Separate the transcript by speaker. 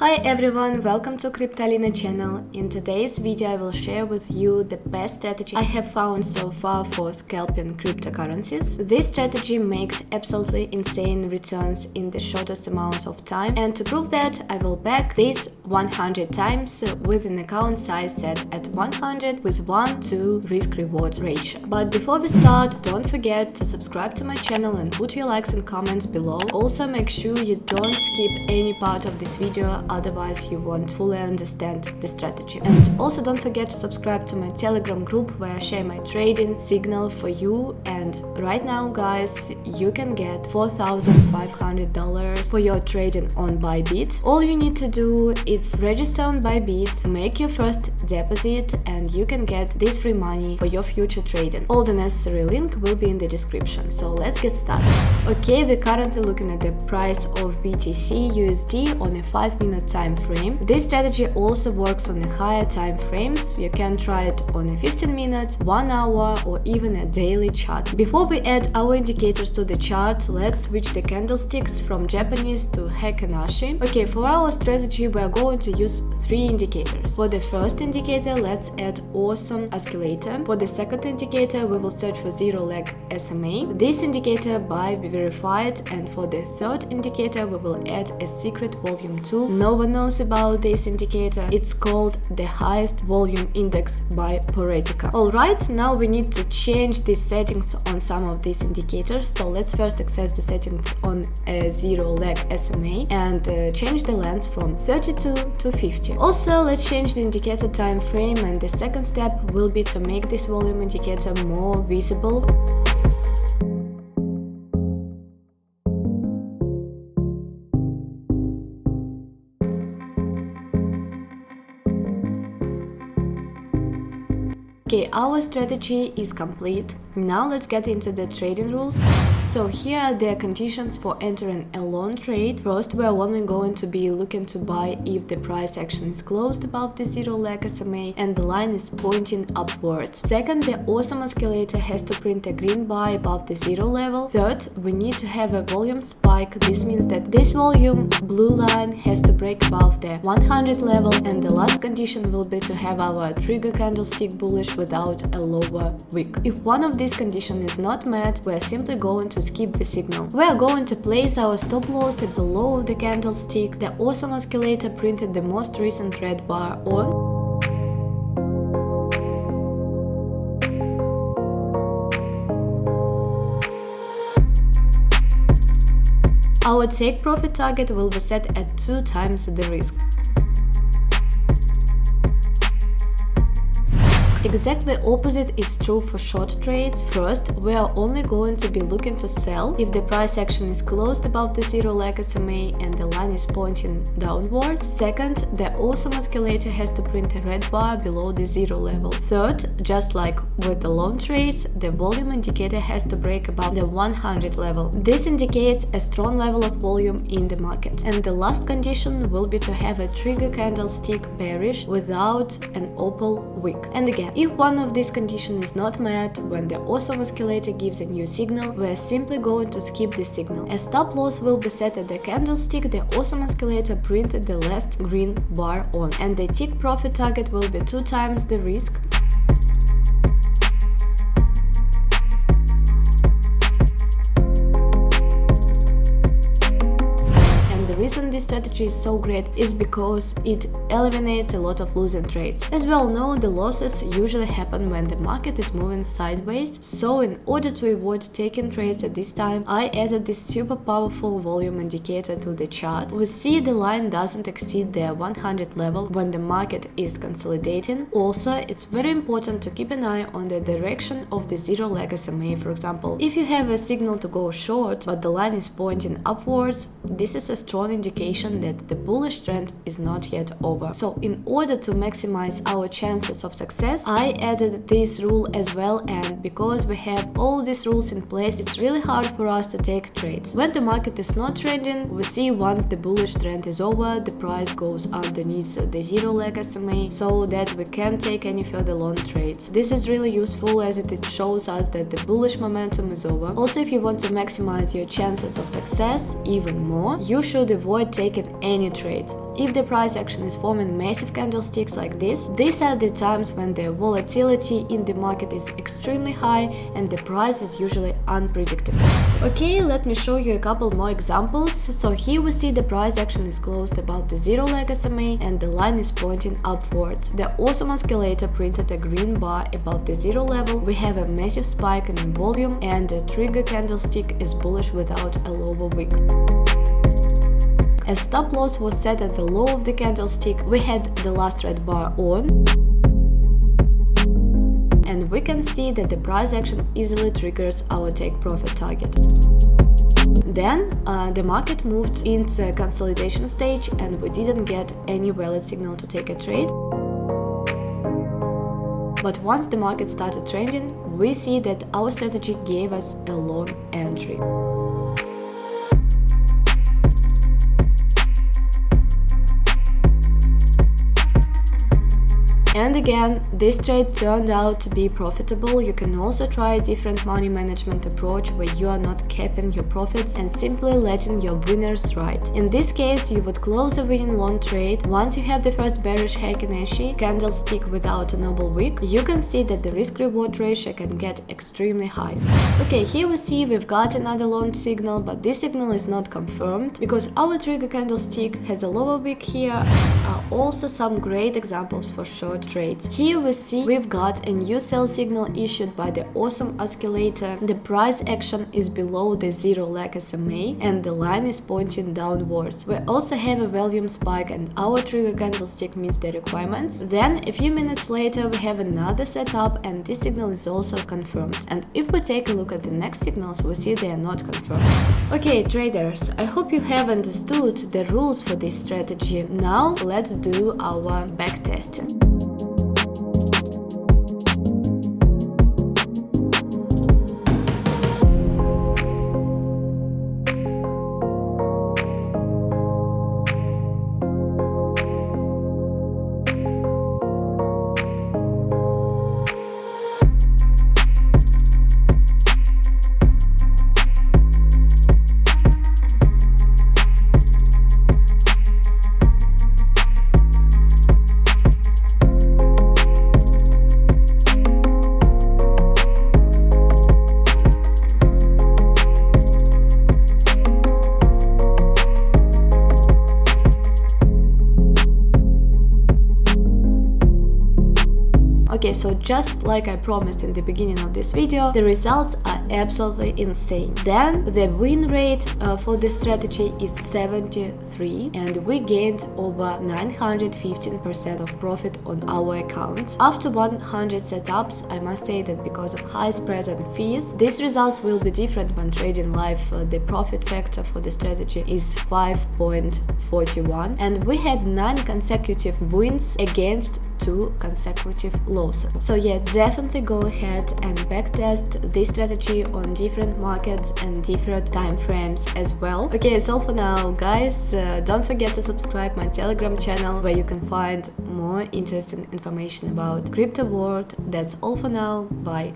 Speaker 1: Hi everyone, welcome to Cryptalina channel. In today's video I will share with you the best strategy I have found so far for scalping cryptocurrencies. This strategy makes absolutely insane returns in the shortest amount of time, and to prove that I will back this 100 times with an account size set at 100 with 1-to risk-reward ratio. But before we start, don't forget to subscribe to my channel and put your likes and comments below. Also make sure you don't skip any part of this video, otherwise you won't fully understand the strategy. And also don't forget to subscribe to my Telegram group where I share my trading signal for you, and right now guys you can get $4,500 for your trading on BYBIT. All you need to do is register on BYBIT, make your first deposit, and you can get this free money for your future trading. All the necessary link will be in the description. So let's get started. Okay, we're currently looking at the price of BTC USD on a 5-minute time frame. This strategy also works on the higher time frames. You can try it on a 15-minute, 1 hour, or even a daily chart. Before we add our indicators to the chart, let's switch the candlesticks from Japanese to Heikin-Ashi. Okay, for our strategy we are going to use 3 indicators. For the first indicator, let's add awesome oscillator. For the second indicator, we will search for zero leg SMA. This indicator by verified, and for the third indicator we will add a secret volume tool. No one knows about this indicator. It's called the highest volume index by Poretica. Alright, now we need to change the settings on some of these indicators. So let's first access the settings on a zero leg SMA and change the length from 32 to 50. Also, let's change the indicator time frame, and the second step will be to make this volume indicator more visible. Okay, our strategy is complete. Now let's get into the trading rules. So here are the conditions for entering a long trade. First, we are only going to be looking to buy if the price action is closed above the zero leg SMA and the line is pointing upwards. Second, the awesome oscillator has to print a green bar above the zero level. Third, we need to have a volume spike. This means that this volume blue line has to break above the 100 level, and the last condition will be to have our trigger candlestick bullish without a lower wick. If one of these conditions is not met, we are simply going to skip the signal. We are going to place our stop loss at the low of the candlestick. The awesome oscillator printed the most recent red bar on. Our take profit target will be set at 2 times the risk. Exactly opposite is true for short trades. First, we are only going to be looking to sell if the price action is closed above the zero leg SMA and the line is pointing downwards. Second, the awesome oscillator has to print a red bar below the zero level. Third, just like with the long trades, the volume indicator has to break above the 100 level. This indicates a strong level of volume in the market. And the last condition will be to have a trigger candlestick bearish without an opal wick. And again, if one of these conditions is not met, when the awesome oscillator gives a new signal, we are simply going to skip the signal. A stop loss will be set at the candlestick the awesome oscillator printed the last green bar on, and the take profit target will be 2 times the risk. The reason this strategy is so great is because it eliminates a lot of losing trades. As we all know, the losses usually happen when the market is moving sideways, so in order to avoid taking trades at this time, I added this super powerful volume indicator to the chart. We see the line doesn't exceed the 100 level when the market is consolidating. Also, it's very important to keep an eye on the direction of the zero leg SMA. For example, if you have a signal to go short but the line is pointing upwards, this is a strong indication that the bullish trend is not yet over. So in order to maximize our chances of success, I added this rule as well, and because we have all these rules in place, it's really hard for us to take trades. When the market is not trending, we see once the bullish trend is over, the price goes underneath the zero leg SMA so that we can't take any further long trades. This is really useful as it shows us that the bullish momentum is over. Also, if you want to maximize your chances of success even more, you should avoid taking any trades. If the price action is forming massive candlesticks like this, these are the times when the volatility in the market is extremely high and the price is usually unpredictable. Okay, let me show you a couple more examples. So here we see the price action is closed above the zero leg SMA and the line is pointing upwards. The awesome oscillator printed a green bar above the zero level. We have a massive spike in volume and the trigger candlestick is bullish without a lower wick. As stop loss was set at the low of the candlestick, we had the last red bar on, and we can see that the price action easily triggers our take profit target. Then the market moved into a consolidation stage and we didn't get any valid signal to take a trade. But once the market started trending, we see that our strategy gave us a long entry. And again, this trade turned out to be profitable. You can also try a different money management approach where you are not capping your profits and simply letting your winners ride. In this case, you would close a winning long trade. Once you have the first bearish Heikin-Ashi candlestick without a noble wick, you can see that the risk-reward ratio can get extremely high. Okay, here we see we've got another long signal, but this signal is not confirmed because our trigger candlestick has a lower wick here. Are also some great examples for short trades. Here we see we've got a new sell signal issued by the awesome oscillator. The price action is below the zero leg SMA and the line is pointing downwards. We also have a volume spike and our trigger candlestick meets the requirements. Then a few minutes later we have another setup and this signal is also confirmed. And if we take a look at the next signals, we see they are not confirmed. Okay, traders, I hope you have understood the rules for this strategy. Now let's do our backtesting. Okay, so just like I promised in the beginning of this video, the results are absolutely insane. Then the win rate for this strategy is 73 and we gained over 915% of profit on our account. After 100 setups, I must say that because of high spreads and fees, these results will be different when trading live. The profit factor for the strategy is 5.41 and we had 9 consecutive wins against 2 consecutive losses. So yeah, definitely go ahead and backtest this strategy on different markets and different time frames as well. Okay, it's all for now, guys. Don't forget to subscribe my Telegram channel where you can find more interesting information about crypto world. That's all for now. Bye.